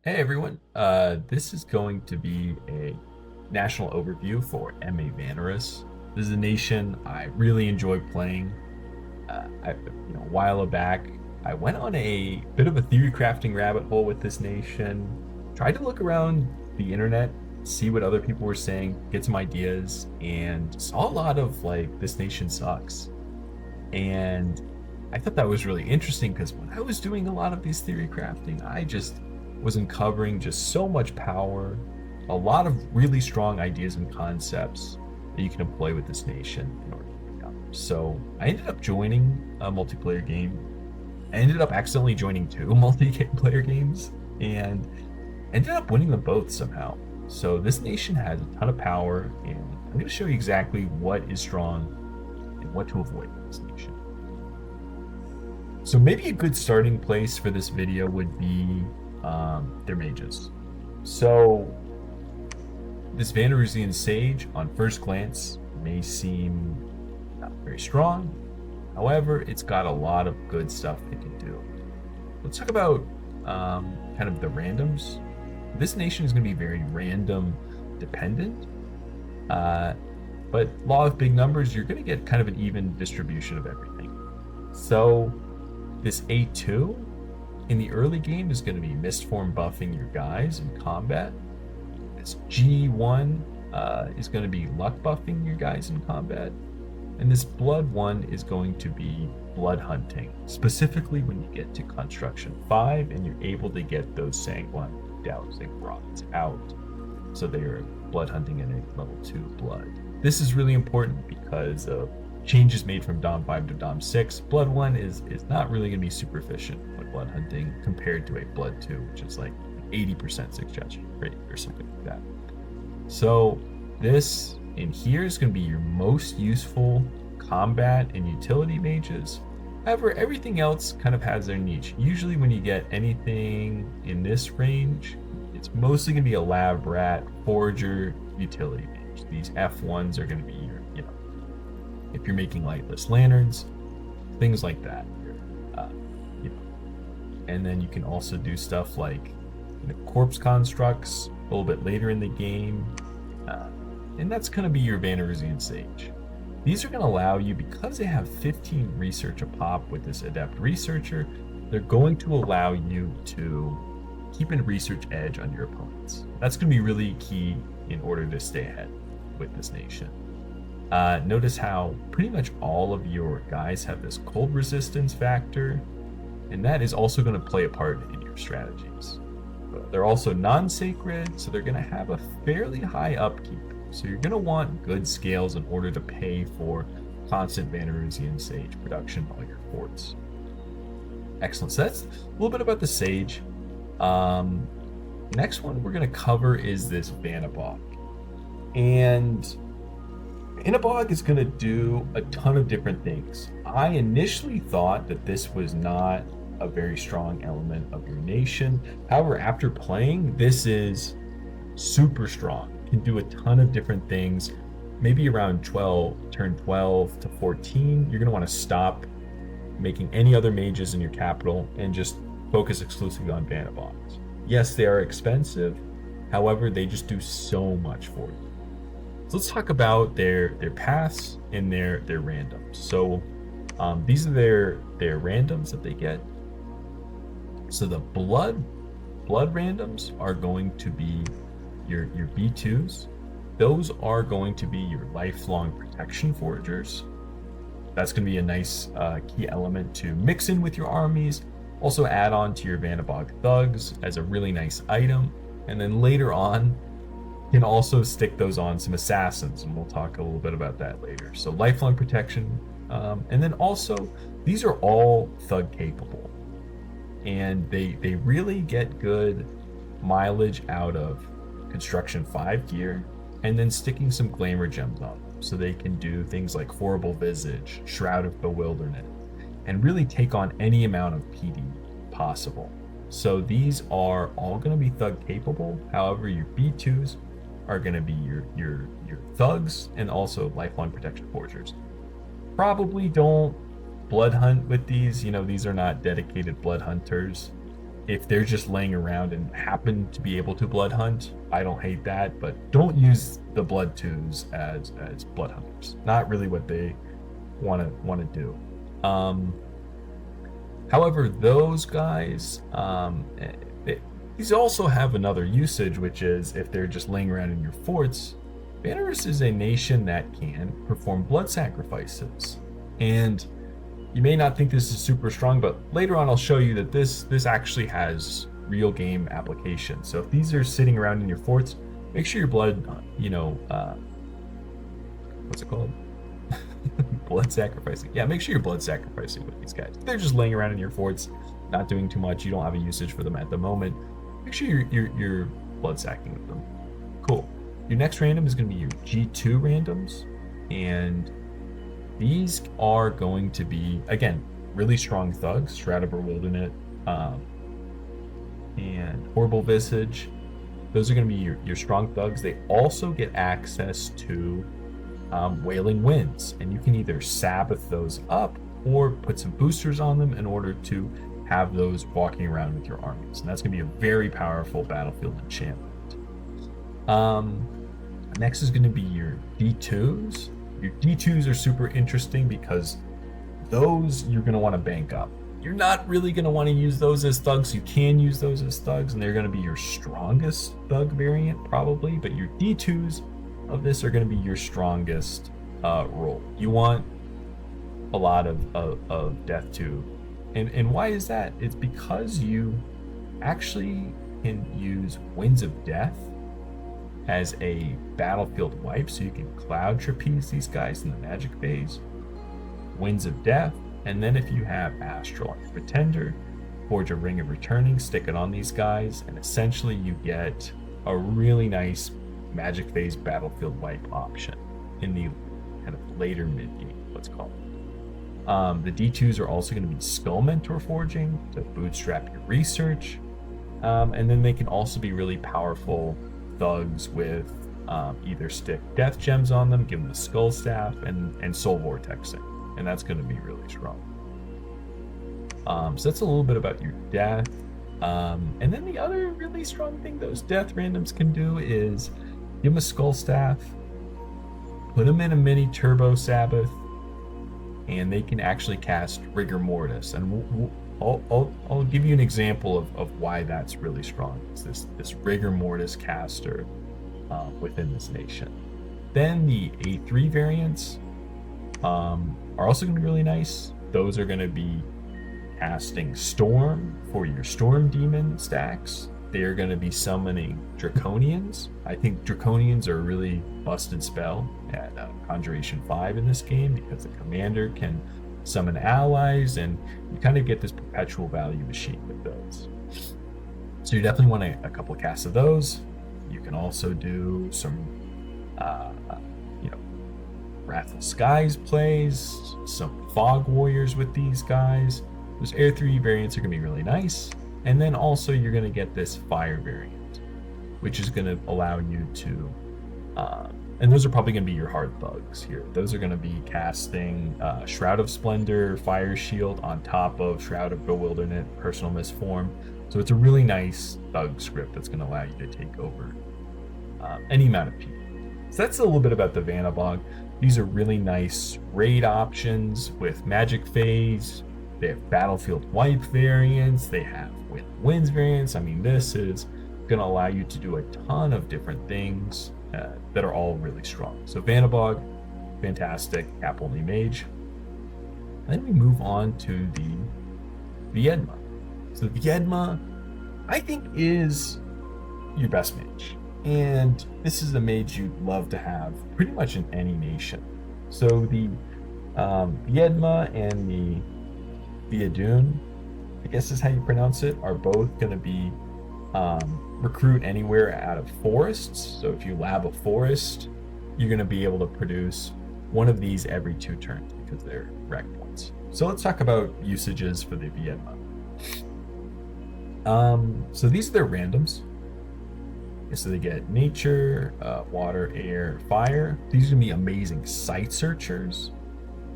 Hey everyone, this is going to be a national overview for MA Vanarus. This is a nation I really enjoy playing. A while back, I went on a bit of a theory crafting rabbit hole with this nation. Tried to look around the internet, see what other people were saying, get some ideas, and saw a lot of like this nation sucks. And I thought that was really interesting because when I was doing a lot of these theory crafting, I just was uncovering just so much power, a lot of really strong ideas and concepts that you can employ with this nation in order to become. So I ended up joining a multiplayer game. I ended up accidentally joining two multiplayer games and ended up winning them both somehow. So this nation has a ton of power, and I'm going to show you exactly what is strong and what to avoid in this nation. So maybe a good starting place for this video would be their mages. So this Vanarusian Sage on first glance may seem not very strong. However, it's got a lot of good stuff it can do. Let's talk about kind of the randoms. This nation is going to be very random dependent. But law of big numbers, you're going to get kind of an even distribution of everything. So this A2 in the early game is going to be Mistform buffing your guys in combat. This G1 is going to be luck buffing your guys in combat. And this Blood 1 is going to be blood hunting, specifically when you get to Construction 5 and you're able to get those Sanguine Dowsing rods out. So they are blood hunting at a level 2 blood. This is really important because of changes made from Dom 5 to Dom 6. Blood 1 is not really going to be super efficient when blood hunting compared to a Blood 2, which is like 80% suggestion rate or something like that. So this in here is going to be your most useful combat and utility mages. However, everything else kind of has their niche. Usually when you get anything in this range, it's mostly going to be a lab rat, forager, utility mage. These F1s are going to be your, if you're making lightless lanterns, things like that. And then you can also do stuff like corpse constructs a little bit later in the game. And that's going to be your Vanarusian Sage. These are going to allow you, because they have 15 research a pop with this Adept Researcher, they're going to allow you to keep a research edge on your opponents. That's going to be really key in order to stay ahead with this nation. Notice how pretty much all of your guys have this cold resistance factor, and that is also going to play a part in your strategies. But they're also non-sacred, so they're going to have a fairly high upkeep. So you're going to want good scales in order to pay for constant Vanarusian Sage production on all your forts. Excellent. So that's a little bit about the Sage. Next one we're going to cover is this Vanabog. And Vanabog is going to do a ton of different things. I initially thought that this was not a very strong element of your nation. However, after playing, this is super strong. Can do a ton of different things. Maybe around turn 12 to 14, you're going to want to stop making any other mages in your capital and just focus exclusively on Vanabogs. Yes, they are expensive. However, they just do so much for you. So let's talk about their paths and their randoms. So these are their randoms that they get. So the blood randoms are going to be your B2s. Those are going to be your lifelong protection foragers. That's going to be a nice key element to mix in with your armies. Also add on to your Vanabog thugs as a really nice item. And then later on, you can also stick those on some assassins, and we'll talk a little bit about that later. So lifelong protection. And then also, these are all thug capable. And they really get good mileage out of Construction 5 gear, and then sticking some glamour gems on them so they can do things like Horrible Visage, Shroud of Bewilderment, and really take on any amount of PD possible. So these are all going to be thug capable. However, your B2s are going to be your thugs and also lifelong protection forgers. Probably don't blood hunt with these. These are not dedicated blood hunters. if they're just laying around and happen to be able to blood hunt, I don't hate that, but don't use the blood twos as blood hunters. Not really what they want to do. However, those guys, these also have another usage, which is if they're just laying around in your forts. Vanarus is a nation that can perform blood sacrifices, and you may not think this is super strong, but later on I'll show you that this actually has real game application. So if these are sitting around in your forts, make sure your blood, what's it called? Blood sacrificing. Yeah, make sure you're blood sacrificing with these guys. If they're just laying around in your forts, not doing too much, you don't have a usage for them at the moment, make sure you're blood sacking with them. Cool. Your next random is going to be your G2 randoms, and these are going to be, again, really strong thugs. Shroud of Bewilderment and Horrible Visage. Those are going to be your strong thugs. They also get access to Wailing Winds, and you can either Sabbath those up or put some boosters on them in order to have those walking around with your armies. And that's going to be a very powerful battlefield enchantment. Next is going to be your D2s. Your D2s are super interesting because those you're going to want to bank up. You're not really going to want to use those as thugs. You can use those as thugs, and they're going to be your strongest thug variant probably, but your D2s of this are going to be your strongest role. You want a lot of death too. And why is that? It's because you actually can use Winds of Death as a battlefield wipe, so you can Cloud Trapeze these guys in the magic phase, Winds of Death, and then if you have Astral on your Pretender, forge a Ring of Returning, stick it on these guys, and essentially you get a really nice magic phase battlefield wipe option in the kind of later mid-game, let's call it. The D2s are also going to be Skull Mentor forging to bootstrap your research, and then they can also be really powerful thugs with either stick death gems on them, give them the skull staff, and soul vortexing, and that's going to be really strong. So that's a little bit about your death, and then the other really strong thing those death randoms can do is give them a skull staff, put them in a mini turbo Sabbath, and they can actually cast Rigor Mortis. And I'll give you an example of why that's really strong. It's this Rigor Mortis caster within this nation. Then the A3 variants are also going to be really nice. Those are going to be casting Storm for your Storm Demon stacks. They are going to be summoning Draconians. I think Draconians are a really busted spell at Conjuration 5 in this game because the commander can summon allies, and you kind of get this perpetual value machine with those. So you definitely want a couple of casts of those. You can also do some, Wrathful Skies plays, some Fog Warriors with these guys. Those Air 3 variants are going to be really nice. And then also you're going to get this Fire variant, which is going to allow you to, and those are probably going to be your hard thugs here. Those are going to be casting Shroud of Splendor, Fire Shield on top of Shroud of Bewilderment, Personal Misform. So it's a really nice thug script that's going to allow you to take over any amount of people. So that's a little bit about the Vanabog. These are really nice raid options with Magic Phase. They have Battlefield Wipe variants. They have Winds variants. I mean, this is going to allow you to do a ton of different things that are all really strong. So Vanabog, fantastic, cap only mage. Then we move on to the Vyedma. So Vyedma, I think, is your best mage. And this is a mage you'd love to have pretty much in any nation. So the Vyedma and the Vyedun, I guess is how you pronounce it, are both going to be recruit anywhere out of forests. So if you lab a forest, you're going to be able to produce one of these every 2 turns because they're rec points. So let's talk about usages for the Vyedma. So these are their randoms. So they get nature, water, air, fire. These are going to be amazing sight searchers.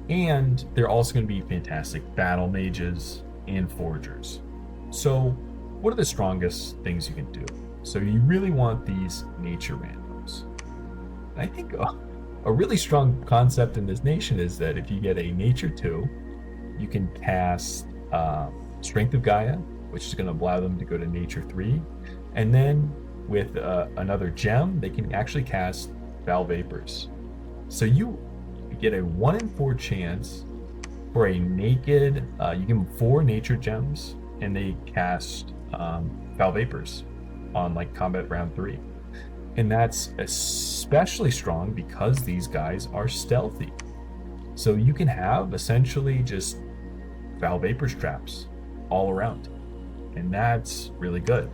And they're also going to be fantastic battle mages and forgers. So what are the strongest things you can do? So you really want these nature randoms. And I think a really strong concept in this nation is that if you get a nature 2, you can cast Strength of Gaia, which is going to allow them to go to nature 3. And then with another gem, they can actually cast Foul Vapors. So you get a 1 in 4 chance for a naked, you give them 4 nature gems, and they cast Foul Vapors on like combat round 3. And that's especially strong because these guys are stealthy. So you can have essentially just Foul Vapors traps all around. And that's really good.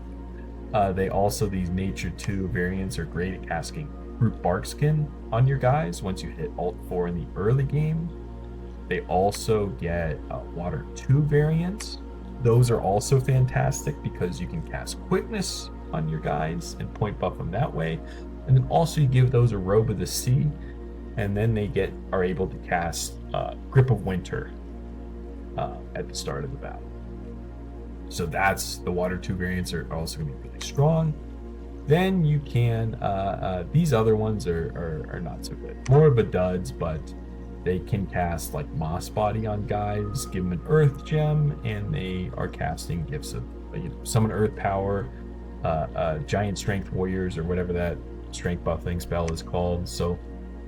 They also, these nature 2 variants are great at casting Brute Barkskin on your guys once you hit Alt 4 in the early game. They also get Water 2 variants. Those are also fantastic because you can cast Quickness on your guys and point buff them that way. And then also you give those a Robe of the Sea, and then they are able to cast Grip of Winter at the start of the battle. So that's the Water 2 variants are also going to be really strong. Then you can, these other ones are not so good. More of a duds, but they can cast like Moss Body on guys, give them an Earth Gem, and they are casting gifts of Summon Earth Power, Giant Strength Warriors, or whatever that strength buffing spell is called. So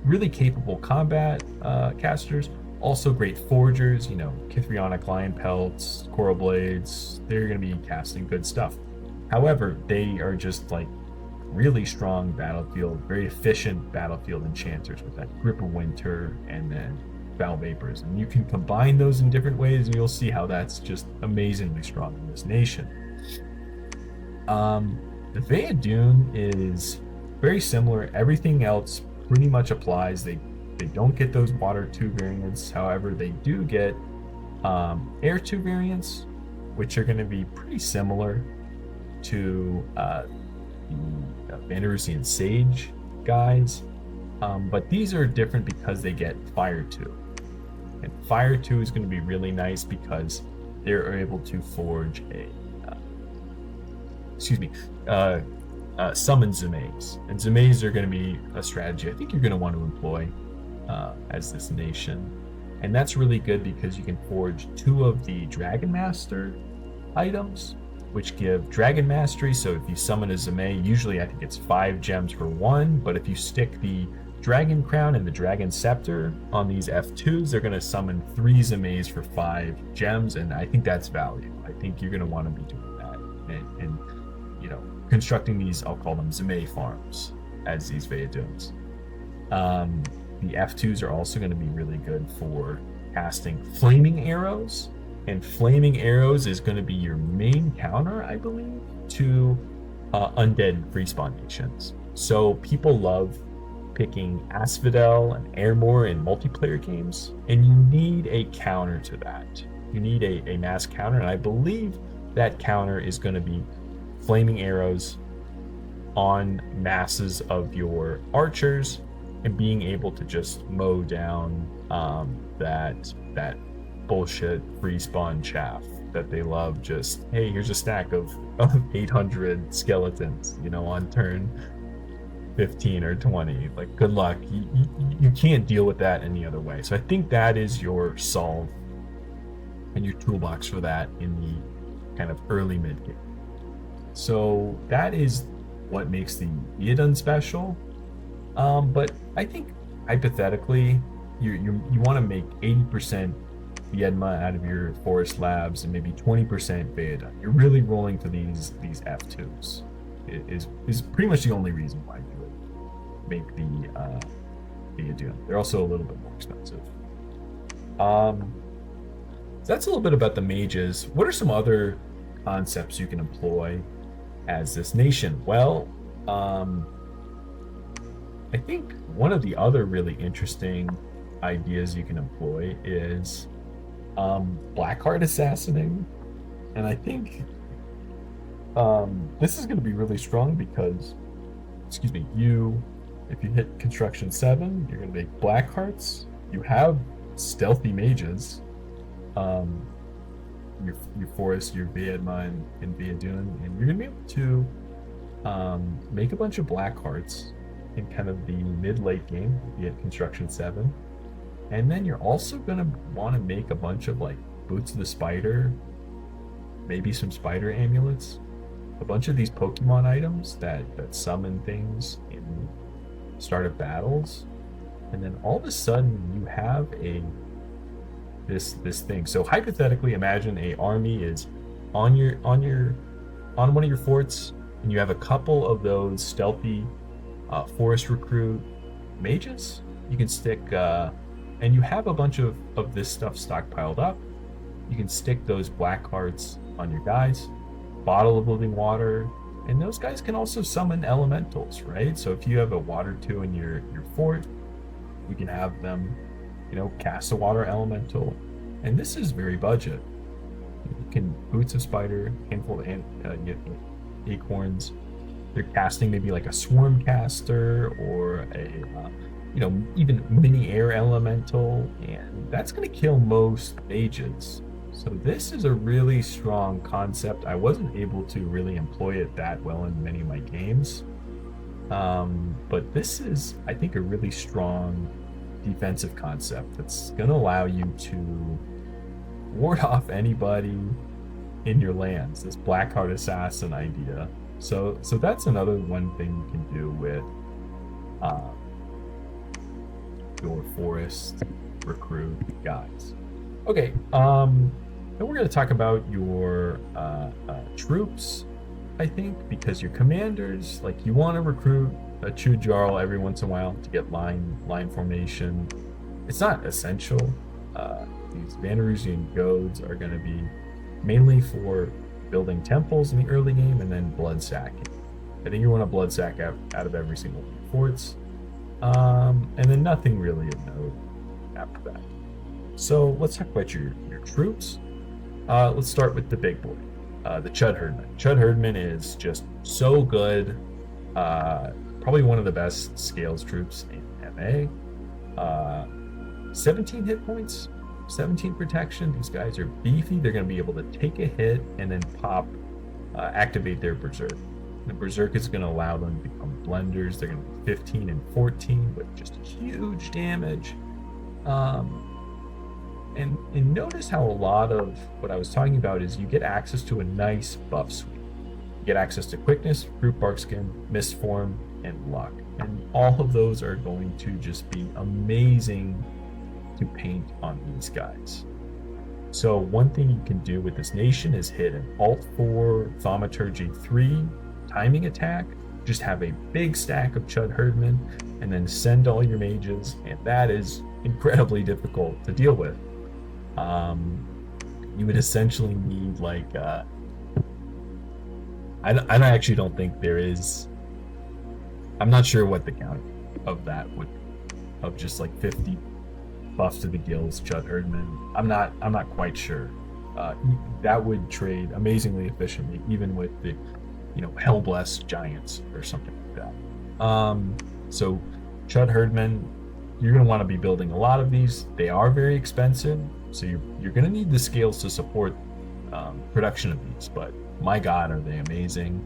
really capable combat casters. Also great forgers, Kithrionic Lion Pelts, Coral Blades. They're going to be casting good stuff. However, they are just like really strong battlefield, very efficient battlefield enchanters with that Grip of Winter and then Foul Vapors. And you can combine those in different ways, and you'll see how that's just amazingly strong in this nation. The Vyedma is very similar. Everything else pretty much applies. They don't get those Water 2 variants. However, they do get Air 2 variants, which are going to be pretty similar to the Vanarusian Sage guys. But these are different because they get Fire 2. And Fire 2 is going to be really nice because they're able to forge a summon Zemays. And Zemays are going to be a strategy I think you're going to want to employ as this nation. And that's really good because you can forge 2 of the Dragon Master items, which give Dragon Mastery. So if you summon a Zemay, usually I think it's 5 gems for 1, but if you stick the Dragon Crown and the Dragon Scepter on these F2s, they're going to summon 3 Zemays for 5 gems, and I think that's value. I think you're going to want to be doing that and constructing these, I'll call them Zemay farms as these Vyedmas. The F2s are also going to be really good for casting Flaming Arrows, and Flaming Arrows is going to be your main counter, I believe, to undead respawn nations. So people love picking Asphodel and Airmore in multiplayer games, and you need a counter to that. You need a mass counter, and I believe that counter is going to be Flaming Arrows on masses of your archers and being able to just mow down that bullshit free spawn chaff that they love. Just, hey, here's a stack of 800 skeletons, on turn 15 or 20. Like, good luck. You can't deal with that any other way. So I think that is your solve and your toolbox for that in the kind of early mid game. So that is what makes the Vyedma special. But I think hypothetically, you want to make 80% Vyedma out of your Forest Labs and maybe 20% Vyedma. You're really rolling for these F2s. It is pretty much the only reason why you would make the Vyedma. They're also a little bit more expensive. So that's a little bit about the mages. What are some other concepts you can employ as this nation? Well, I think one of the other really interesting ideas you can employ is Blackheart assassinating. And I think this is going to be really strong because, if you hit construction 7, you're going to make Blackhearts. You have stealthy mages. your forest, your Vyedma and Vyedun, and you're gonna be able to make a bunch of black hearts in kind of the mid-late game, be at construction 7. And then you're also gonna want to make a bunch of like boots of the spider, maybe some spider amulets, a bunch of these Pokemon items that summon things in start of battles, and then all of a sudden you have this thing. So hypothetically, imagine a army is on one of your forts, and you have a couple of those stealthy forest recruit mages. You can stick, and you have a bunch of this stuff stockpiled up. You can stick those black hearts on your guys, bottle of living water, and those guys can also summon elementals, right? So if you have a water 2 in your fort, you can have them, cast a water elemental, and this is very budget. You can boots of spider, handful of acorns. They're casting maybe like a swarm caster or a even mini air elemental, and that's going to kill most mages. So this is a really strong concept. I wasn't able to really employ it that well in many of my games, but this is, I think, a really strong defensive concept that's going to allow you to ward off anybody in your lands, this Blackheart Assassin idea. So that's another one thing you can do with your forest recruit guys. Okay, then we're going to talk about your troops, I think, because your commanders, like, you want to recruit a Chud Jarl every once in a while to get line formation. It's not essential. These Vanarusian goads are going to be mainly for building temples in the early game and then blood sacking. I think you want to blood sack out of every single one of your forts. And then nothing really of note after that. So let's talk about your troops. Let's start with the big boy, the Chud Hirdmen. Chud Hirdmen is just so good. Probably one of the best scales troops in MA. 17 hit points, 17 protection. These guys are beefy. They're going to be able to take a hit and then activate their Berserk. The Berserk is going to allow them to become blenders. They're going to be 15 and 14 with just huge damage. And notice how a lot of what I was talking about is you get access to a nice buff suite. You get access to quickness, root bark skin, mist form, and luck. And all of those are going to just be amazing to paint on these guys. So one thing you can do with this nation is hit an Alt 4 Thaumaturgy 3 timing attack. Just have a big stack of Chud Hirdmen and then send all your mages, and that is incredibly difficult to deal with. You would essentially need like I actually don't think there is. I'm not sure what the count of that would of just like 50 buff to the gills Chud Hirdmen. I'm not quite sure. That would trade amazingly efficiently, even with the Hellblessed Giants or something like that. So Chud Hirdmen, you're going to want to be building a lot of these. They are very expensive, so you're going to need the scales to support production of these, but my god, are they amazing.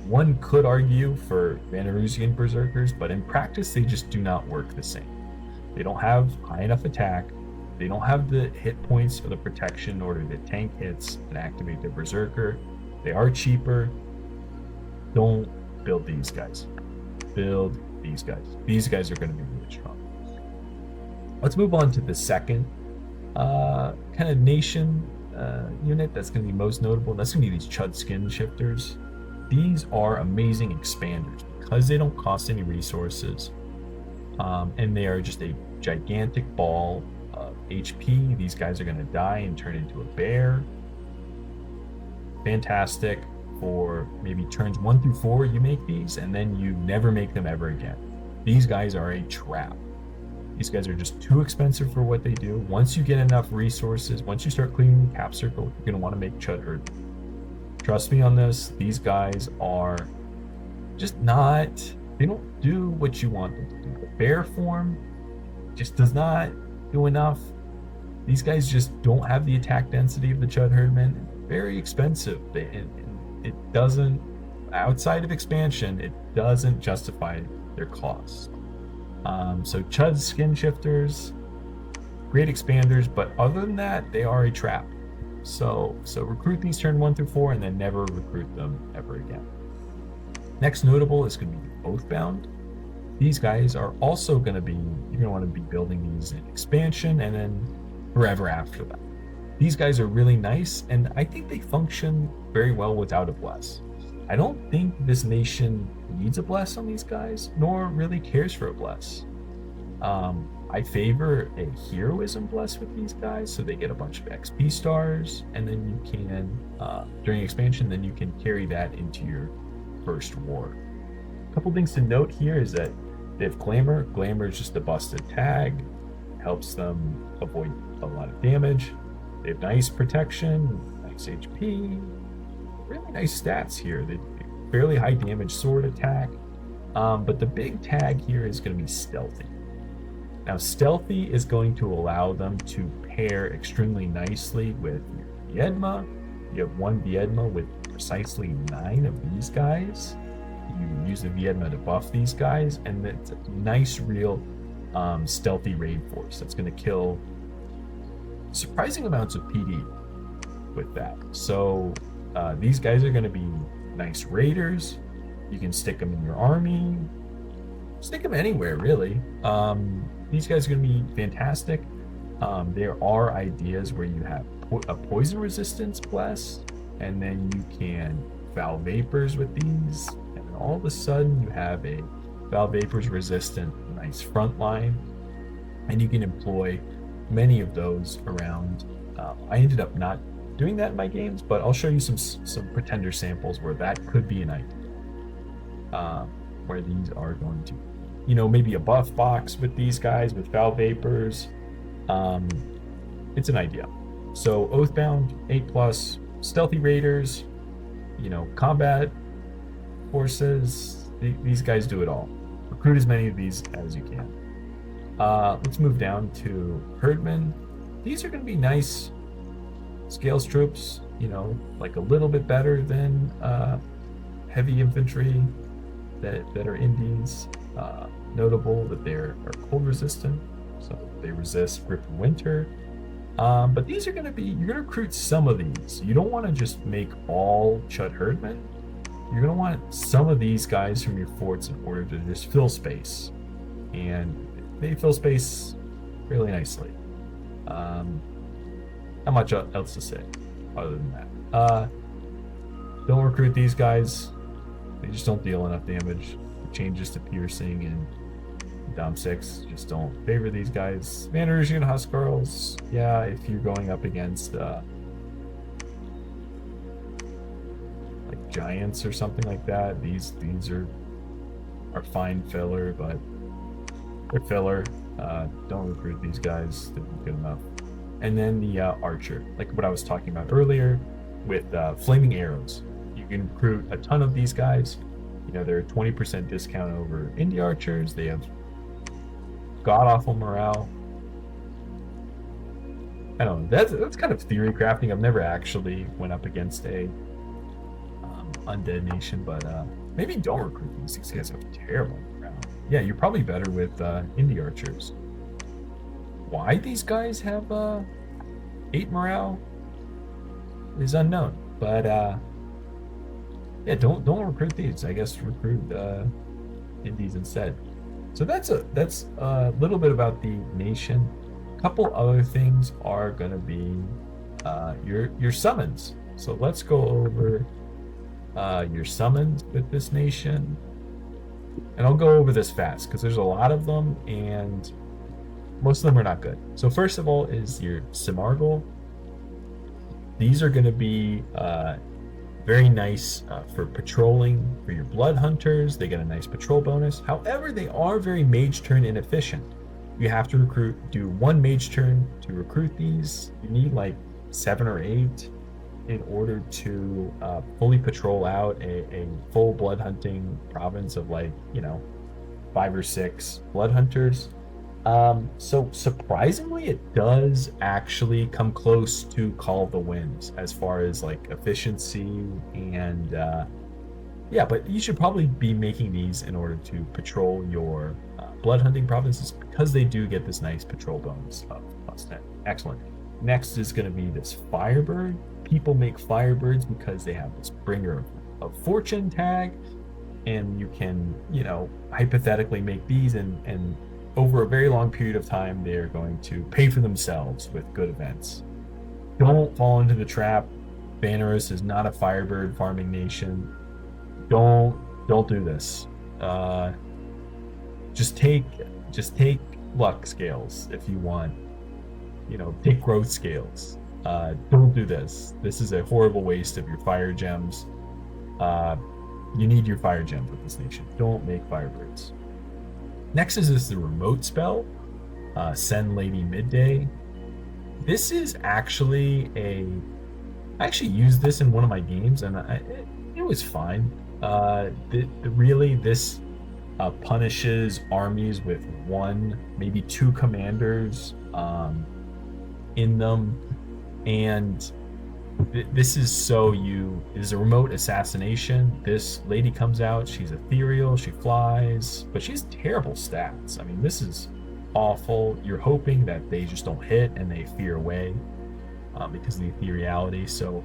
One could argue for Vanarusian Berserkers, but in practice they just do not work the same. They don't have high enough attack, they don't have the hit points or the protection in order to tank hits and activate their Berserker. They are cheaper. Don't build these guys. Build these guys. These guys are going to be really strong. Let's move on to the second kind of nation unit that's going to be most notable. That's going to be these Chud Skinshifters. These are amazing expanders because they don't cost any resources, and they are just a gigantic ball of HP. These guys are going to die and turn into a bear. Fantastic for maybe turns 1 through 4 you make these, and then you never make them ever again. These guys are a trap. These guys are just too expensive for what they do. Once you get enough resources, once you start cleaning the cap circle, you're going to want to make Chud Hirdmen. Trust me on this. These guys are just not, they don't do what you want them to do. The bear form just does not do enough. These guys just don't have the attack density of the Chud Hirdmen. Very expensive. It doesn't, outside of expansion, it doesn't justify their cost. So Chud Skinshifters, great expanders, but other than that, they are a trap. So recruit these turn 1 through 4 and then never recruit them ever again. Next notable is going to be Oathbound. These guys are also going to be, you're going to want to be building these in expansion and then forever after that. These guys are really nice, and I think they function very well without a bless. I don't think this nation needs a bless on these guys, nor really cares for a bless. I favor a heroism bless with these guys, so they get a bunch of XP stars, and then you can, during expansion, then you can carry that into your first war. A couple things to note here is that they have Glamour. Glamour is just a busted tag, helps them avoid a lot of damage. They have nice protection, nice HP, really nice stats here. They fairly high damage sword attack, but the big tag here is going to be stealthy. Now, stealthy is going to allow them to pair extremely nicely with your Vyedma. You have one Vyedma with precisely 9 of these guys. You use the Vyedma to buff these guys, and it's a nice, real stealthy raid force that's going to kill surprising amounts of PD with that. So these guys are going to be nice raiders. You can stick them in your army, stick them anywhere, really. These guys are going to be fantastic. There are ideas where you have a poison resistance bless, and then you can Foul Vapors with these, and then all of a sudden you have a Foul Vapors resistant nice front line, and you can employ many of those around. I ended up not doing that in my games, but I'll show you some pretender samples where that could be an idea. Where these are going to, maybe a buff box with these guys with Foul Vapors. It's an idea. So Oathbound, 8+, stealthy raiders, combat forces. These guys do it all. Recruit as many of these as you can. Let's move down to Hirdmen. These are going to be nice scales troops, like a little bit better than heavy infantry that are Indies. Notable that they are cold resistant, so they resist grip and winter. But these are going to be, you're going to recruit some of these. You don't want to just make all Chud Hirdmen. You're going to want some of these guys from your forts in order to just fill space. And they fill space really nicely. Not much else to say other than that. Don't recruit these guys. They just don't deal enough damage. Changes to piercing and Thaum 6. Just don't favor these guys. Vanarus and Huskarls. Yeah, if you're going up against like giants or something like that, these are fine filler, but they're filler. Don't recruit these guys. They're good enough. And then the archer, like what I was talking about earlier with flaming arrows. You can recruit a ton of these guys. They're a 20% discount over indie archers. They have god-awful morale. I don't know. That's kind of theory crafting. I've never actually went up against a undead nation, but maybe don't recruit these. These guys have terrible morale. Yeah, you're probably better with indie archers. Why these guys have 8 morale is unknown, but yeah, don't recruit these. I guess recruit indies instead. So that's a little bit about the nation. A couple other things are going to be your summons. So let's go over your summons with this nation, and I'll go over this fast because there's a lot of them and most of them are not good. So first of all is your Simargl. These are going to be very nice for patrolling for your blood hunters. They get a nice patrol bonus. However, they are very mage turn inefficient. You have to do 1 mage turn to recruit these. You need like 7 or 8 in order to fully patrol out a full blood hunting province of 5 or 6 blood hunters. So surprisingly, it does actually come close to Call of the Winds as far as like efficiency and yeah, but you should probably be making these in order to patrol your blood hunting provinces because they do get this nice patrol bonus of +10. Excellent. Next is going to be this Firebird. People make Firebirds because they have this Bringer of Fortune tag, and you can, hypothetically make these, and over a very long period of time, they're going to pay for themselves with good events. Don't fall into the trap. Vanarus is not a Firebird farming nation. Don't do this. Just take luck scales if you want. Take growth scales. Don't do this. This is a horrible waste of your fire gems. You need your fire gems with this nation. Don't make Firebirds. Next is the remote spell, Send Lady Midday. This is actually I actually used this in one of my games, and it was fine. Really, this punishes armies with one, maybe two commanders in them, and this is a remote assassination. This lady comes out, she's ethereal, she flies, but she has terrible stats. I mean, this is awful. You're hoping that they just don't hit and they fear away because of the ethereality. So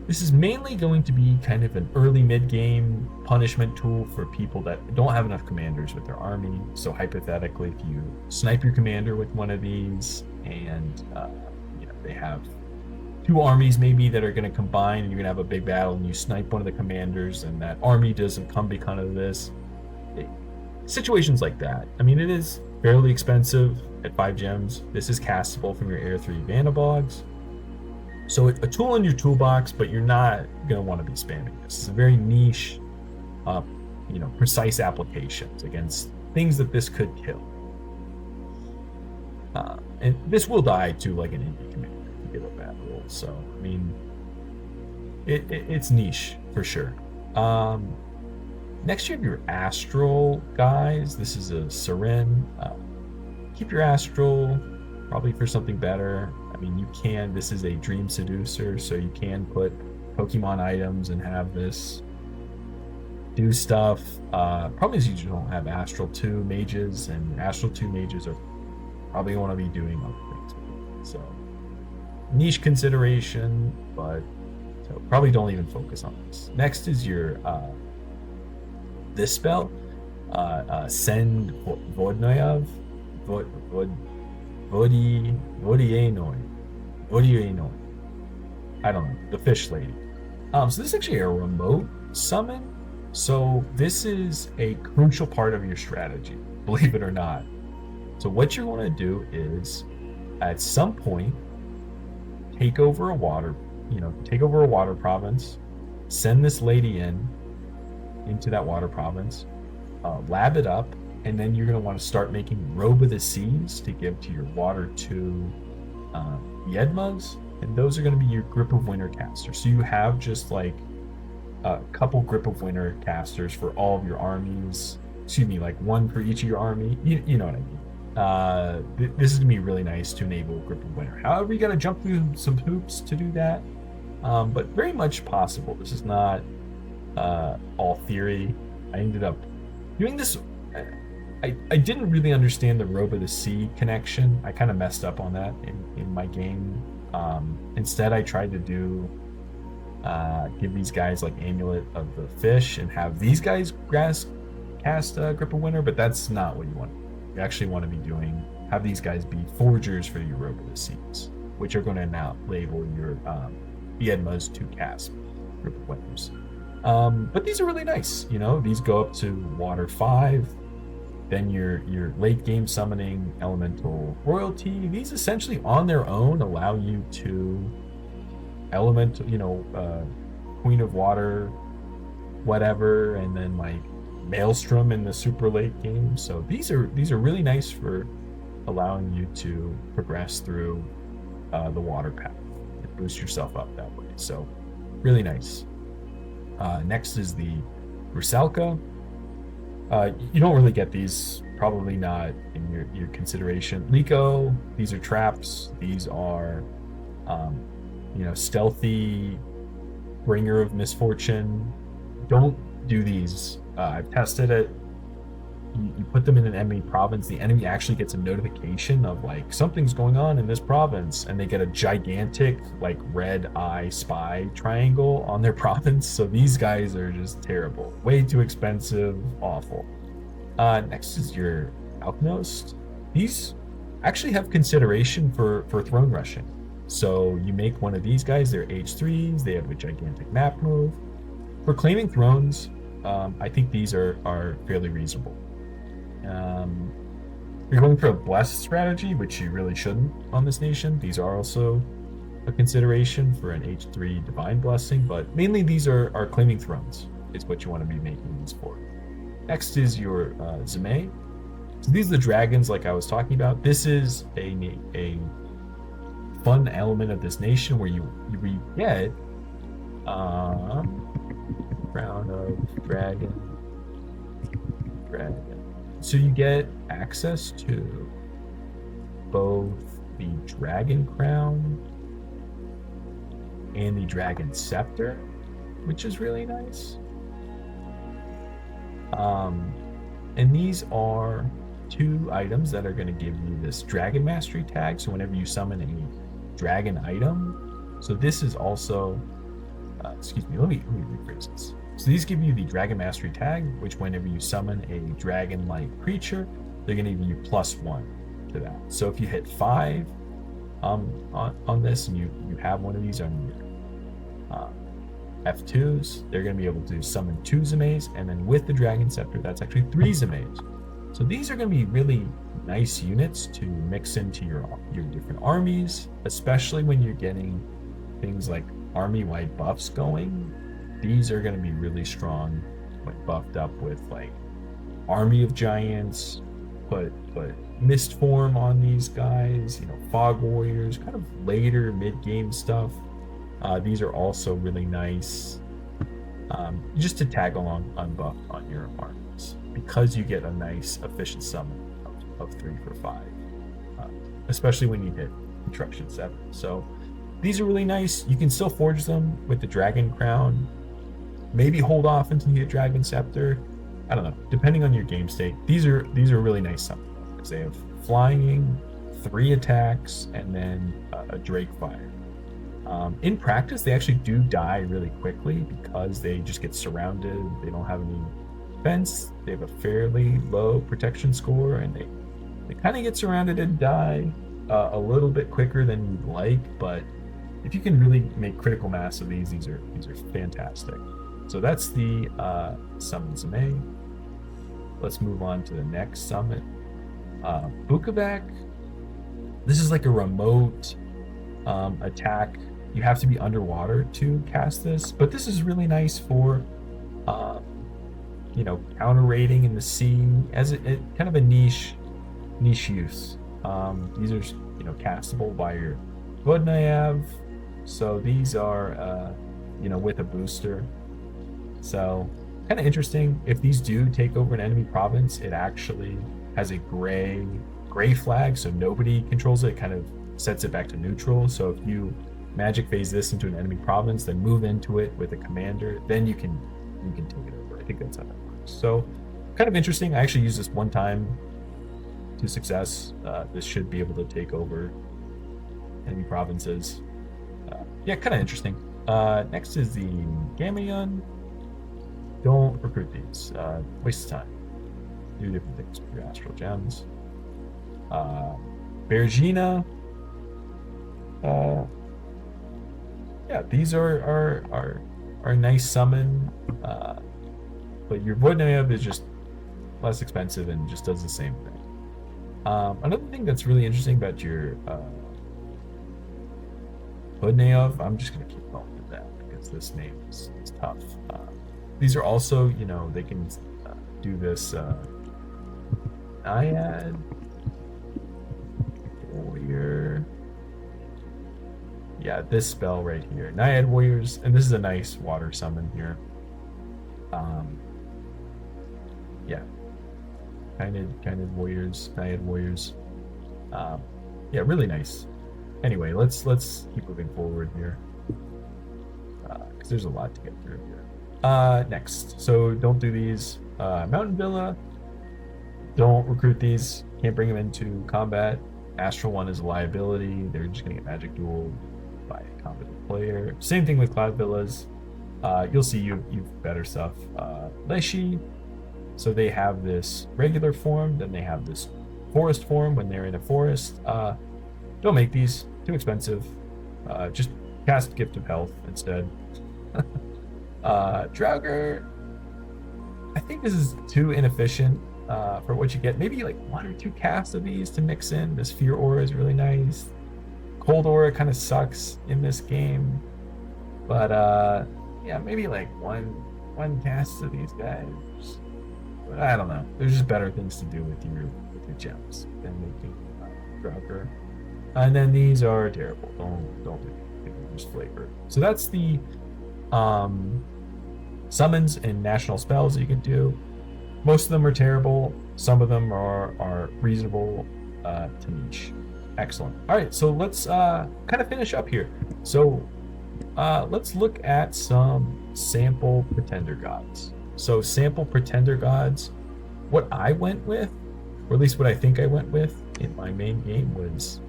this is mainly going to be kind of an early mid-game punishment tool for people that don't have enough commanders with their army. So hypothetically, if you snipe your commander with one of these and they have two armies maybe that are going to combine and you're going to have a big battle, and you snipe one of the commanders and that army doesn't come because of this. Situations like that. I mean, it is fairly expensive at 5 gems. This is castable from your Air 3 Vanabogs. So a tool in your toolbox, but you're not going to want to be spamming this. It's a very niche, precise applications against things that this could kill. And this will die to like an indie commander if you get a bad roll. So, I mean, it's niche for sure. Next you have your Astral guys. This is a Seren. Keep your Astral, probably for something better. I mean, this is a Dream Seducer, so you can put Pokemon items and have this do stuff. Problem is you don't have Astral 2 mages, and Astral 2 mages are probably going to be doing other things. So, niche consideration, but so probably don't even focus on this. Next is your this spell, Send Vodnoyev, Vodienoi. I don't know, the fish lady. So this is actually a remote summon. So this is a crucial part of your strategy, believe it or not. So what you're going to do is, at some point, take over a water province, send this lady into that water province, lab it up, and then you're going to want to start making Robe of the Seas to give to your Water 2 Vyedmas, and those are going to be your Grip of Winter casters. So you have just like a couple Grip of Winter casters for all of your armies. Excuse me, like one for each of your army. You know what I mean. This is going to be really nice to enable Grip of Winter. However, you got to jump through some hoops to do that, but very much possible. This is not all theory. I ended up doing this. I didn't really understand the Robe of the Sea connection. I kind of messed up on that in my game. Instead, I tried to give these guys like Amulet of the Fish and have these guys cast Grip of Winter, but that's not what you want. You actually want to be have these guys be Forgers for your Robe of the Seas, which are going to now label your Vyedmas to cast Grip of Winters. But these are really nice. These go up to Water 5. Then your late game summoning Elemental Royalty. These essentially on their own allow you to Elemental, Queen of Water, whatever, and then like Maelstrom in the super late game. So these are really nice for allowing you to progress through the water path and boost yourself up that way. So really nice. Next is the Rusalka. You don't really get these probably not in your consideration. Liko, these are traps. These are, stealthy bringer of misfortune. Don't do these. I've tested it. You put them in an enemy province, the enemy actually gets a notification of like something's going on in this province, and they get a gigantic like red eye spy triangle on their province. So these guys are just terrible, way too expensive, awful. Next is your Alchemist. These actually have consideration for throne rushing. So you make one of these guys, they're H3s, they have a gigantic map move. For claiming thrones, I think these are fairly reasonable. You're going for a blessed strategy, which you really shouldn't on this nation. These are also a consideration for an H3 divine blessing, but mainly these are claiming thrones is what you want to be making these for. Next is your Zime. So these are the dragons like I was talking about. This is a fun element of this nation where you get Crown of Dragon. So you get access to both the Dragon Crown and the Dragon Scepter, which is really nice. And these are 2 items that are going to give you this Dragon Mastery tag. So whenever you summon a dragon item, so this is also, excuse me, let me rephrase this. So these give you the Dragon Mastery tag, which whenever you summon a dragon-like creature, they're going to give you +1 to that. So if you hit 5 on this, and you have one of these on your F2s, they're going to be able to summon 2 Zimes, and then with the Dragon Scepter, that's actually 3 Zimes. So these are going to be really nice units to mix into your different armies, especially when you're getting things like army-wide buffs going. These are going to be really strong when buffed up with like Army of Giants, put Mist Form on these guys, Fog Warriors, kind of later mid-game stuff. These are also really nice just to tag along unbuffed on your armies, because you get a nice efficient summon of 3 for 5, especially when you hit Construction 7. So these are really nice. You can still forge them with the Dragon Crown. Maybe hold off until you get Dragon Scepter. I don't know. Depending on your game state, these are really nice summons because they have flying, 3 attacks, and then a Drake Fire. In practice, they actually do die really quickly because they just get surrounded. They don't have any defense. They have a fairly low protection score, and they kind of get surrounded and die a little bit quicker than you'd like. But if you can really make critical mass of these are fantastic. So that's the Summon Zime. Let's move on to the next summit. Bukavak. This is like a remote attack. You have to be underwater to cast this, but this is really nice for counter raiding in the sea as a kind of a niche use. These are castable by your Vodnaev, so these are with a booster. So kind of interesting. If these do take over an enemy province, it actually has a gray flag, so nobody controls it. It kind of sets it back to neutral. So if you magic phase this into an enemy province, then move into it with a commander, then you can take it over. I think that's how that works. So kind of interesting. I actually used this one time to success. This should be able to take over enemy provinces. Kind of interesting. Next is the Gamayon. Don't recruit these. Waste of time. Do different things with your astral gems. Bergina. These are a nice summon. But your Vodnaev is just less expensive and just does the same thing. Another thing that's really interesting about your Vodnaev, I'm just going to keep going with that because this name is tough. These are also, they can do this Naiad Warrior. Yeah, this spell right here. Naiad Warriors, and this is a nice water summon here. Kynid warriors, Naiad warriors. Yeah, really nice. Anyway, let's keep moving forward here, because there's a lot to get through here. Next, so don't do these. Mountain Villa, don't recruit these. Can't bring them into combat. Astral one is a liability. They're just gonna get magic duel by a competent player. Same thing with Cloud Villas. You'll see you've better stuff. Leshy, so they have this regular form, then they have this forest form when they're in a forest. Don't make these, too expensive. Just cast Gift of Health instead. Draugr, I think this is too inefficient for what you get. Maybe like 1 or 2 casts of these to mix in. This Fear Aura is really nice. Cold Aura kind of sucks in this game. But yeah, maybe like one cast of these guys. But I don't know. There's just better things to do with your gems than making Draugr. And then these are terrible. Don't do it. Just flavor. So that's the summons and national spells that you can do. Most of them are terrible. Some of them are reasonable to niche. Excellent. All right, so let's kind of finish up here. So let's look at some sample pretender gods. So sample pretender gods, what I went with, or at least what I think I went with in my main game, was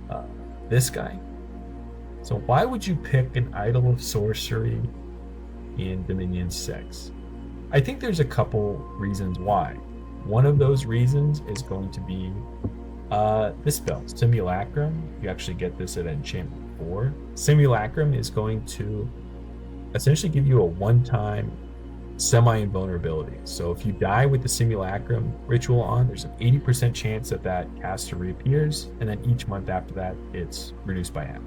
this guy. So why would you pick an Idol of Sorcery in Dominion 6? I think there's a couple reasons why. One of those reasons is going to be this spell, Simulacrum. You actually get this at enchantment 4. Simulacrum is going to essentially give you a one-time semi-invulnerability. So if you die with the Simulacrum ritual on, there's an 80% chance that that caster reappears, and then each month after that, it's reduced by half.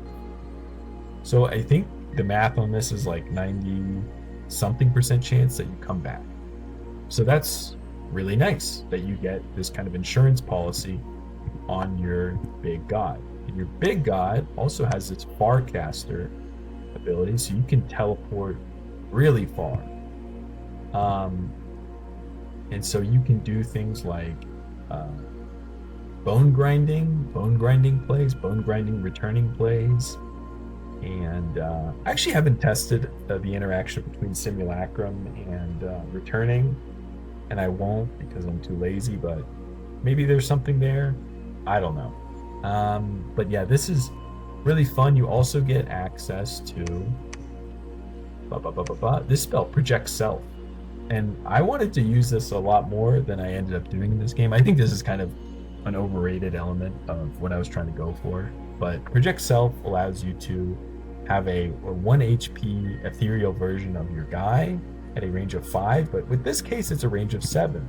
So I think the math on this is like 90-something% chance that you come back. So that's really nice that you get this kind of insurance policy on your big god. And your big god also has this Farcaster ability, so you can teleport really far. And so you can do things like bone grinding plays, bone grinding returning plays. And I actually haven't tested the interaction between Simulacrum and returning, and I won't because I'm too lazy, but maybe there's something there. I don't know. But yeah, this is really fun. You also get access to this spell, Project Self. And I wanted to use this a lot more than I ended up doing in this game. I think this is kind of an overrated element of what I was trying to go for. But Project Self allows you to have a 1 HP ethereal version of your guy at a range of 5, but with this case it's a range of 7.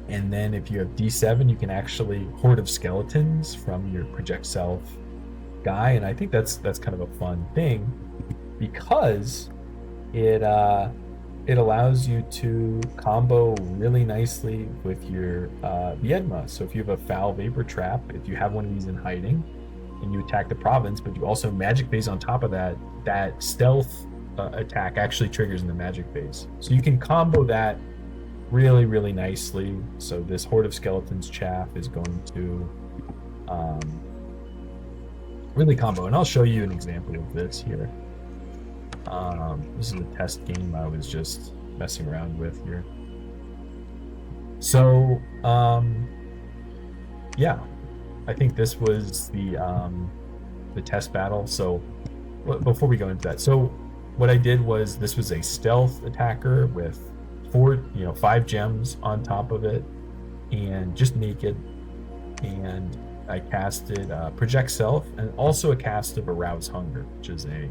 And then if you have D7, you can actually Horde of Skeletons from your Project Self guy, and I think that's kind of a fun thing because it allows you to combo really nicely with your Vyedma. So if you have a Foul Vapor Trap, if you have one of these in hiding, and you attack the province, but you also magic phase on top of that, that stealth attack actually triggers in the magic phase. So you can combo that really, really nicely. So this Horde of Skeletons chaff is going to really combo. And I'll show you an example of this here. This is a test game I was just messing around with here. So, yeah, I think this was the test battle. So before we go into that, so what I did was this was a stealth attacker with 5 gems on top of it, and just naked. And I casted Project Self, and also a cast of Arouse Hunger, which is a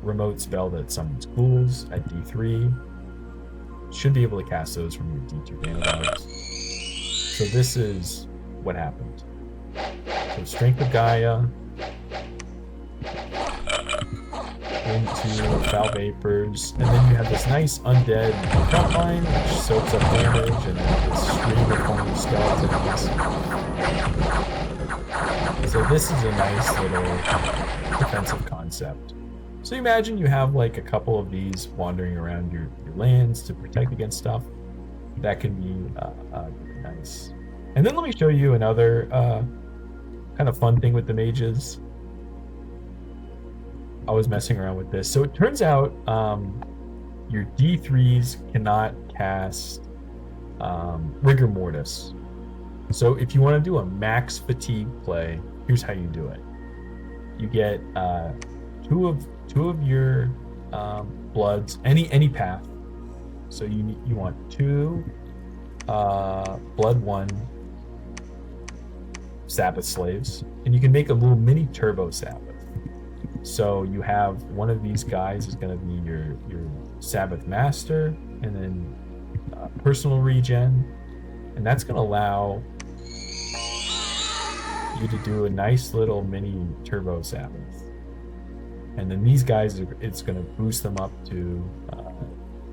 remote spell that summons ghouls at D3. Should be able to cast those from your D2 Vanarus. So this is what happened. So Strength of Gaia into Foul Vapors, and then you have this nice undead front line which soaks up damage, and then this stream of horny skeletons. So this is a nice little defensive concept. So imagine you have like a couple of these wandering around your lands to protect against stuff. that can be nice. And then let me show you another kind of fun thing with the mages. I was messing around with this. So it turns out your D3s cannot cast Rigor Mortis. So if you want to do a max fatigue play, here's how you do it. You get two of your bloods, any path. So you want 2 blood 1 Sabbath slaves, and you can make a little mini turbo Sabbath. So you have one of these guys is going to be your Sabbath master, and then personal regen, and that's going to allow you to do a nice little mini turbo Sabbath. And then these guys, it's going to boost them up to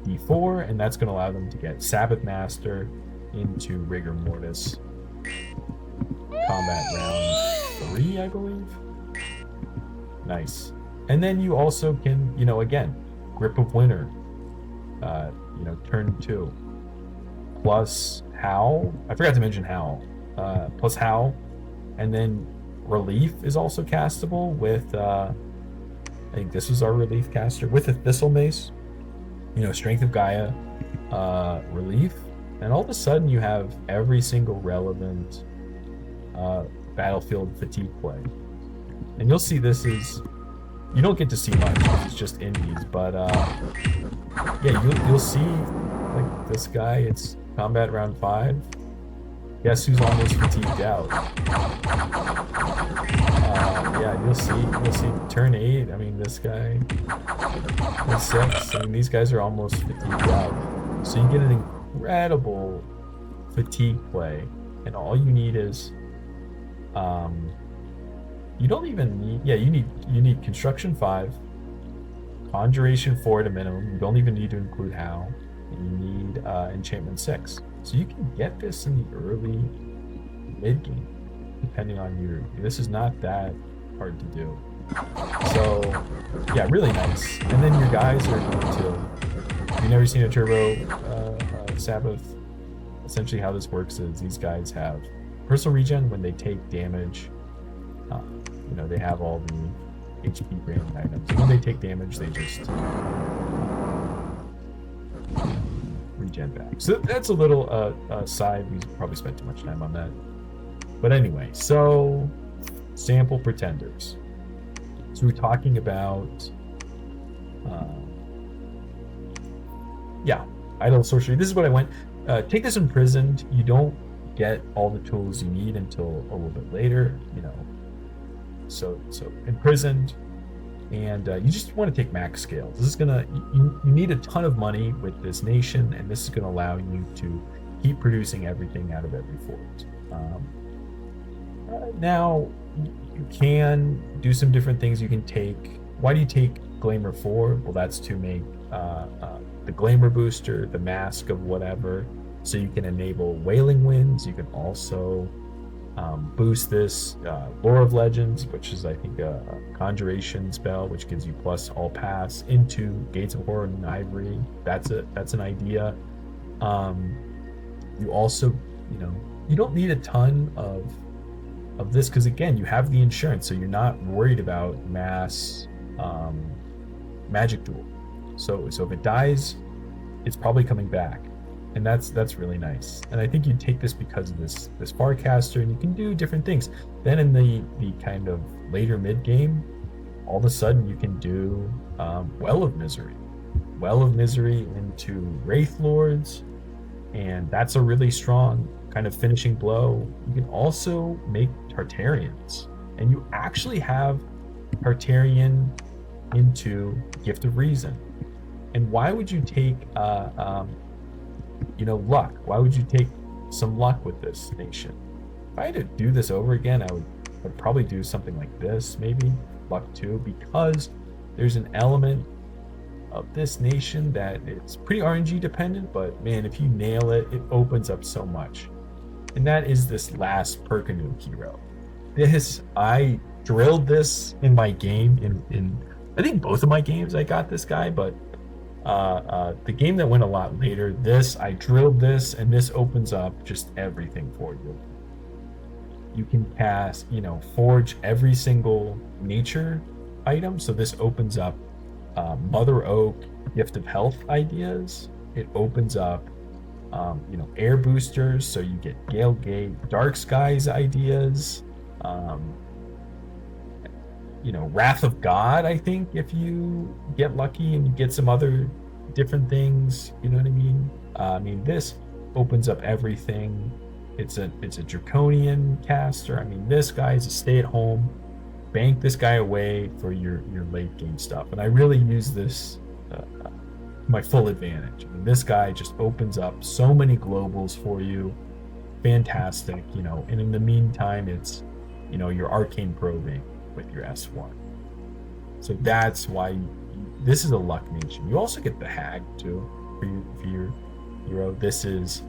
D4, and that's going to allow them to get Sabbath Master into Rigor Mortis combat round 3, I believe. Nice. And then you also can, again, Grip of Winter, turn 2. Plus Howl. I forgot to mention Howl. Plus Howl. And then Relief is also castable with, I think this was our Relief caster, with a Thistle Mace. Strength of Gaia, Relief. And all of a sudden you have every single relevant battlefield fatigue play. And you'll see this is, you don't get to see much because it's just indies, but yeah, you'll see like this guy, it's combat round 5. Guess who's almost fatigued out? Yeah, you'll see turn 8. I mean, this guy is 6. I mean, these guys are almost fatigued out. So you get an incredible fatigue play, and all you need is you don't even need, you need construction 5, conjuration 4 at a minimum. You don't even need to include Howl, and you need enchantment 6. So you can get this in the early mid game, depending on this is not that hard to do. So yeah, really nice. And then your guys are going to, if you've never seen a turbo Sabbath, essentially how this works is these guys have personal regen when they take damage. They have all the HP branding items. And when they take damage, they just regen back. So that's a little side. We probably spent too much time on that. But anyway, so sample pretenders. So we're talking about idle sorcery. This is what I went. Take this imprisoned. You don't get all the tools you need until a little bit later. So imprisoned, and you just want to take max scales. This is gonna, you need a ton of money with this nation, and this is gonna allow you to keep producing everything out of every fort. Now you can do some different things. You can take, why do you take Glamour 4? Well, that's to make the Glamour booster, the mask of whatever, so you can enable Wailing Winds. You can also boost this Lore of Legends, which is, I think, a conjuration spell, which gives you plus all paths into Gates of Horror and Ivory. That's an idea. You also, you don't need a ton of this, because again, you have the insurance, so you're not worried about mass magic duel. So if it dies, it's probably coming back. And that's really nice. And I think you take this because of this Farcaster, and you can do different things. Then in the kind of later mid game, all of a sudden you can do Well of Misery into Wraith Lords, and that's a really strong kind of finishing blow. You can also make Tartarians, and you actually have Tartarian into Gift of Reason. And why would you take luck? Why would you take some luck with this nation? If I had to do this over again, I would probably do something like this, maybe luck 2, because there's an element of this nation that it's pretty RNG dependent, but man, if you nail it, it opens up so much. And that is this last Perkanu hero. I drilled this in my game, in I think both of my games I got this guy, but The game that went a lot later, I drilled this, and this opens up just everything for you. You can cast, forge every single nature item. So this opens up Mother Oak, Gift of Health ideas. It opens up, air boosters. So you get Gale Gate, Dark Skies ideas. Wrath of God, I think, if you get lucky and you get some other different things, you know what I mean? This opens up everything. It's a draconian caster. I mean, this guy is a stay-at-home. Bank this guy away for your late game stuff. And I really use this to my full advantage. I mean, this guy just opens up so many globals for you. Fantastic, and in the meantime, it's, your arcane probing with your S1. So that's why this is a luck nation. You also get the hag too for your hero. This is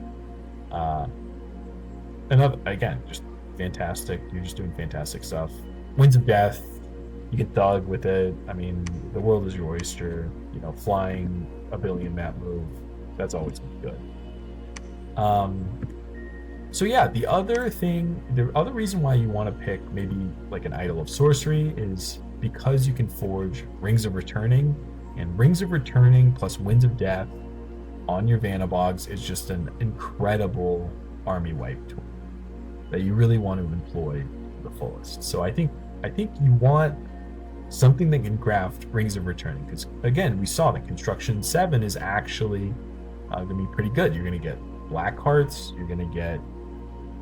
another, again, just fantastic. You're just doing fantastic stuff. Winds of Death, you get Thug with it. I mean, the world is your oyster. Flying a billion map move, that's always good. So yeah, the other reason why you want to pick maybe like an Idol of Sorcery is because you can forge Rings of Returning, and Rings of Returning plus Winds of Death on your Vanabogs is just an incredible army wipe tool that you really want to employ to the fullest. So I think you want something that can graft Rings of Returning, because again, we saw that Construction 7 is actually going to be pretty good. You're going to get Black Hearts, you're going to get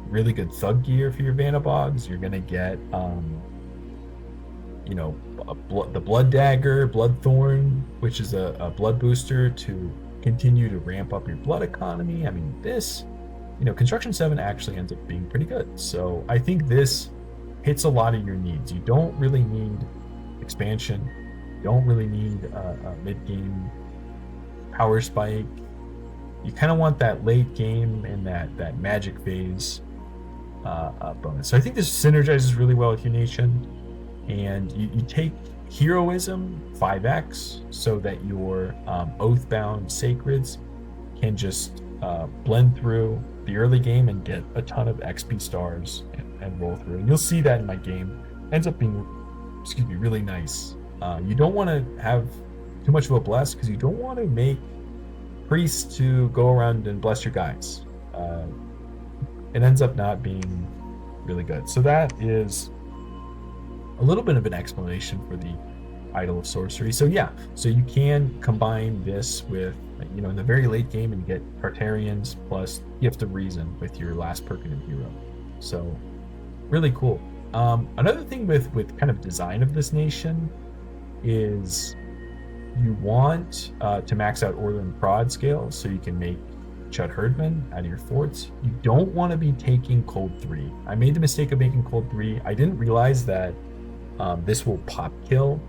really good Thug gear for your Vanabogs, you're going to get the Blood Dagger, Bloodthorn, which is a blood booster to continue to ramp up your blood economy. I mean, this, Construction 7 actually ends up being pretty good. So I think this hits a lot of your needs. You don't really need expansion. You don't really need a mid-game power spike. You kind of want that late game and that magic phase bonus. So I think this synergizes really well with your nation. And you take heroism 5x so that your Oathbound Sacreds can just blend through the early game and get a ton of XP stars and roll through. And you'll see that in my game. Ends up being, really nice. You don't want to have too much of a bless, because you don't want to make priests to go around and bless your guys. It ends up not being really good. So that is a little bit of an explanation for the Idol of Sorcery. So yeah, so you can combine this with, in the very late game, and you get Tartarians plus Gift of Reason with your last Perkined hero. So really cool. Another thing with kind of design of this nation is you want to max out Order and Prod scale so you can make Chud Hirdmen out of your forts. You don't want to be taking Cold 3. I made the mistake of making Cold 3. I didn't realize that this will pop kill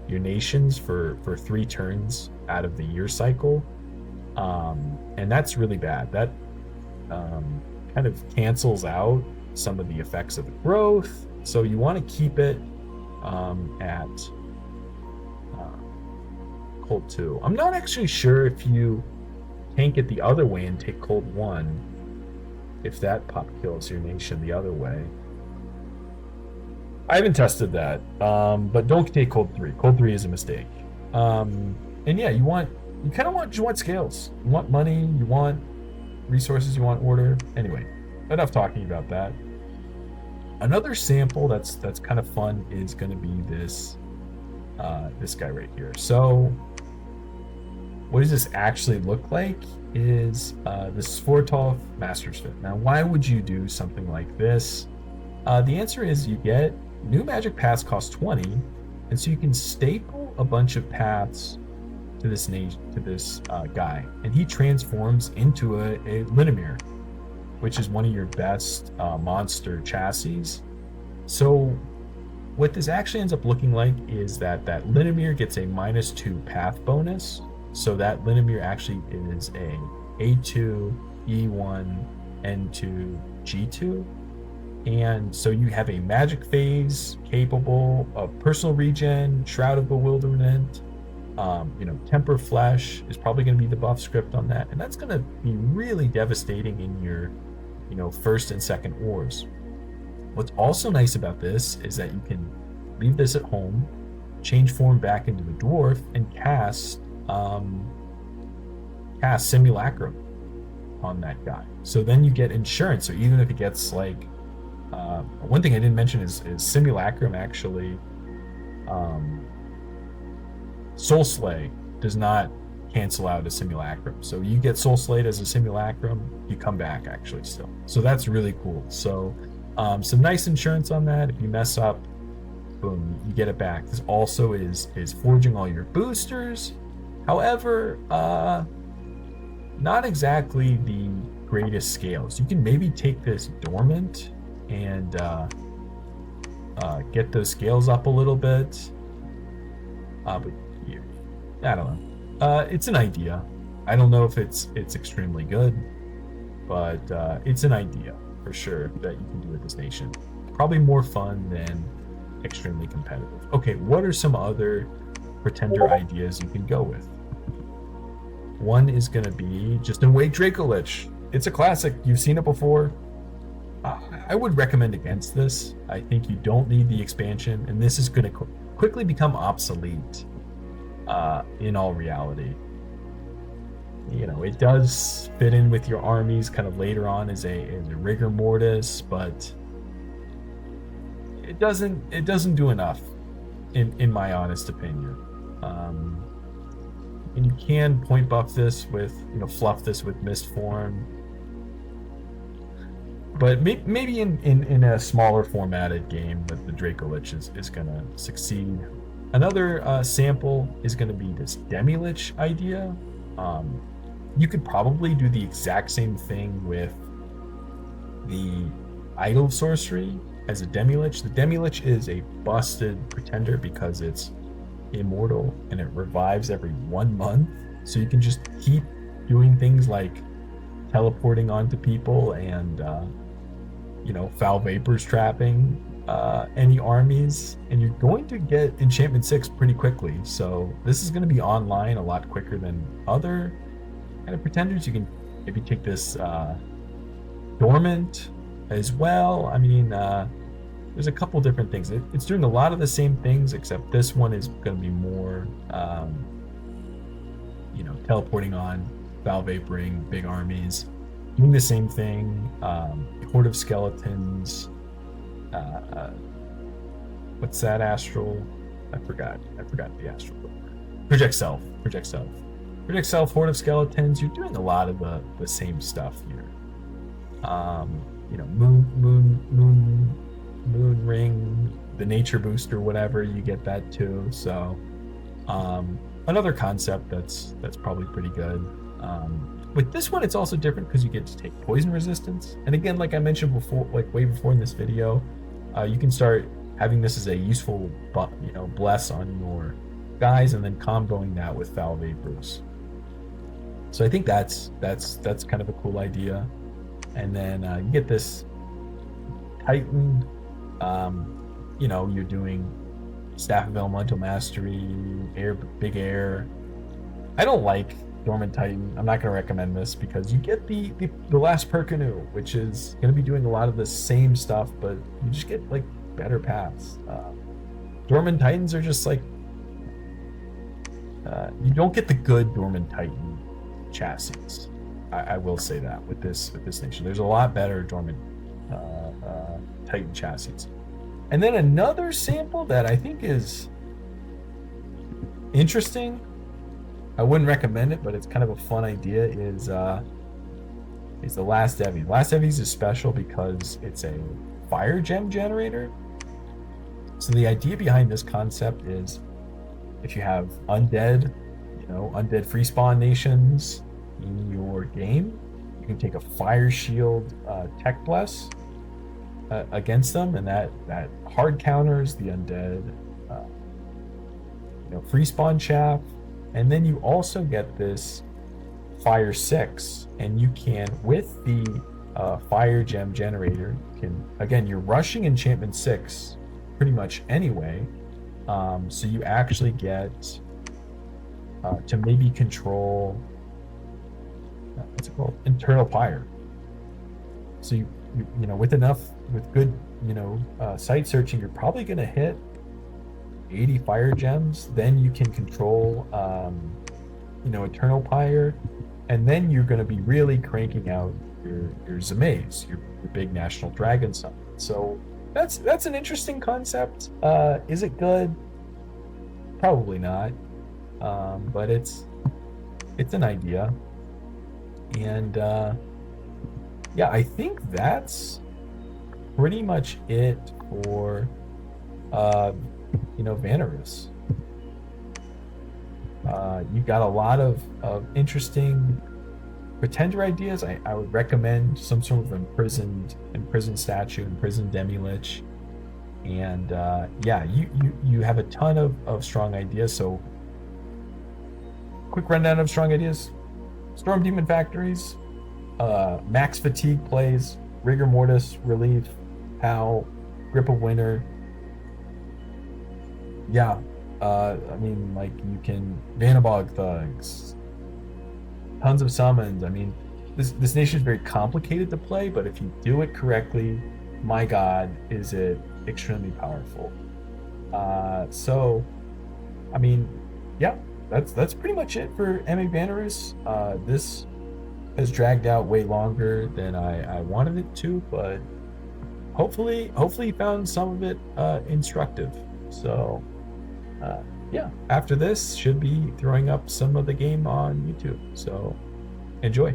your nations for 3 turns out of the year cycle. And that's really bad. That kind of cancels out some of the effects of the growth. So you want to keep it at Cold 2. I'm not actually sure if you tank it the other way and take Cold 1, if that pop kills your nation the other way. I haven't tested that, but don't take Cold 3. Cold 3 is a mistake. And yeah, you want scales. You want money, you want resources, you want order. Anyway, enough talking about that. Another sample that's kind of fun is going to be this guy right here. So what does this actually look like is this Svortolf Master's Fit. Now, why would you do something like this? The answer is you get new magic paths cost 20, and so you can staple a bunch of paths to this guy, and he transforms into a Linimir, which is one of your best monster chassis. So what this actually ends up looking like is that Linimir gets a -2 path bonus. So that Linimir actually is a A2, E1, N2, G2. And so you have a magic phase capable of personal regen, Shroud of Bewilderment, Temper Flesh is probably going to be the buff script on that, and that's going to be really devastating in your, first and second wars. What's also nice about this is that you can leave this at home, change form back into the dwarf, and cast Simulacrum on that guy. So then you get insurance. So even if it gets like, one thing I didn't mention is Simulacrum actually, Soul Slay does not cancel out a Simulacrum. So you get Soul Slayed as a Simulacrum, you come back actually still. So that's really cool. So some nice insurance on that. If you mess up, boom, you get it back. This also is forging all your boosters. However, not exactly the greatest scales. You can maybe take this dormant and get those scales up a little bit. But I don't know. It's an idea. I don't know if it's extremely good, but it's an idea for sure that you can do with this nation. Probably more fun than extremely competitive. Okay, what are some other pretender ideas you can go with? One is going to be just in Wade Dracolich. It's a classic. You've seen it before. I would recommend against this. I think you don't need the expansion, and this is going to quickly become obsolete in all reality. It does fit in with your armies kind of later on as a rigor mortis, but it doesn't do enough in my honest opinion. And you can point buff this with, fluff this with mist form, but maybe in a smaller formatted game that the Dracolich is going to succeed. Another sample is going to be this Demi-Lich idea. You could probably do the exact same thing with the Idol of Sorcery as a Demi-Lich. The Demi-Lich is a busted pretender because it's immortal and it revives every 1 month. So you can just keep doing things like teleporting onto people and, foul vapors trapping any armies, and you're going to get enchantment 6 pretty quickly. So this is going to be online a lot quicker than other kind of pretenders. You can maybe take this dormant as well. I mean, there's a couple different things. It's doing a lot of the same things, except this one is going to be more teleporting on, foul vaporing big armies, doing the same thing. Horde of Skeletons, what's that astral? I forgot the astral. Project Self, Horde of Skeletons. You're doing a lot of the same stuff here. Moon Ring, the Nature Booster, whatever, you get that too. So another concept that's probably pretty good. With this one, it's also different because you get to take poison resistance. And again, like I mentioned before, like way before in this video, you can start having this as a useful, bless on your guys, and then comboing that with foul vapors. So I think that's kind of a cool idea. And then you get this Titan. You're doing Staff of Elemental Mastery, Big Air. I don't like Dormant Titan. I'm not going to recommend this because you get the last Perkinu, which is going to be doing a lot of the same stuff, but you just get like better paths. Dormant Titans are just like you don't get the good Dormant Titan chassis. I will say that with this nation, there's a lot better Dormant Titan chassis. And then another sample that I think is interesting, I wouldn't recommend it, but it's kind of a fun idea, is the Last Evi. Last Evi's is special because it's a fire gem generator. So the idea behind this concept is if you have undead free spawn nations in your game, you can take a fire shield tech bless against them, and that hard counters the undead free spawn chaff. And then you also get this fire 6, and you can, with the fire gem generator, you're rushing enchantment 6 pretty much anyway, so you actually get to maybe control what's it called, internal fire. So with good site searching, you're probably going to hit 80 fire gems. Then you can control eternal fire, and then you're going to be really cranking out your Zamays, your big national dragon summon. So that's an interesting concept. Is it good? Probably not. But it's an idea. And yeah, I think that's pretty much it for Vanarus. You got a lot of interesting pretender ideas. I would recommend some sort of imprisoned statue, imprisoned demi-lich. And yeah, you have a ton of strong ideas. So quick rundown of strong ideas: Storm Demon Factories, Max Fatigue plays, Rigor Mortis, Relief, How, Grip of Winter. Yeah, I mean, like, you can Vanabog Thugs, tons of summons. I mean, this nation is very complicated to play, but if you do it correctly, my God, is it extremely powerful. So, I mean, yeah, that's pretty much it for MA Vanarus. This has dragged out way longer than I wanted it to, but hopefully you found some of it instructive. So yeah, after this, should be throwing up some of the game on YouTube. So enjoy.